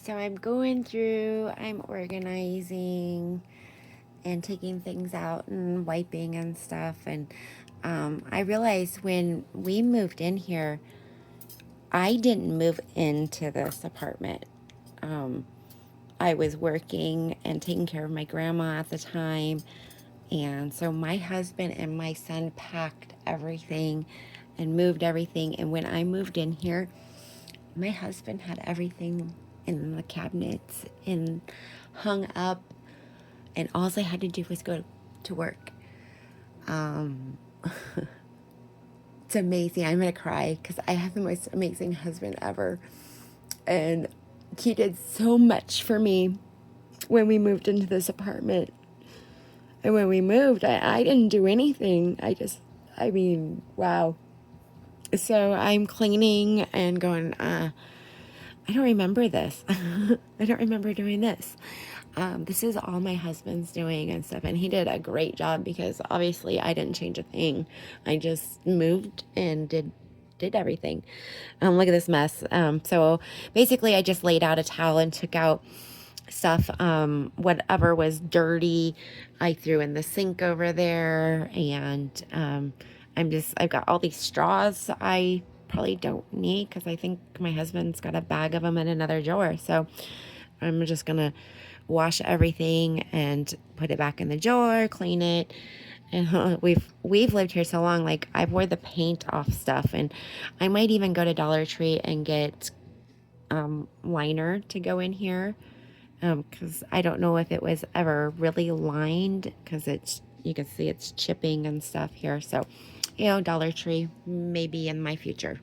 So I'm going through, I'm organizing and taking things out and wiping and stuff. And I realized when we moved in here, I didn't move into this apartment. I was working and taking care of my grandma at the time. And so my husband and my son packed everything and moved everything. And when I moved in here, my husband had everything in the cabinets and hung up, and all I had to do was go to work. Um, it's amazing. I'm gonna cry because I have the most amazing husband ever, and he did so much for me when we moved into this apartment. And when we moved, I didn't do anything. I mean, wow. So I'm cleaning and going, I don't remember this. I don't remember doing this. This is all my husband's doing and stuff. And he did a great job because obviously I didn't change a thing. I just moved and did everything. Look at this mess. So basically I just laid out a towel and took out stuff. Whatever was dirty, I threw in the sink over there. And I've got all these straws I probably don't need because I think my husband's got a bag of them in another drawer. So I'm just gonna wash everything and put it back in the drawer, clean it. And we've lived here so long, like I've wore the paint off stuff, and I might even go to Dollar Tree and get liner to go in here, because I don't know if it was ever really lined, because you can see it's chipping and stuff here. So, Dollar Tree maybe in my future.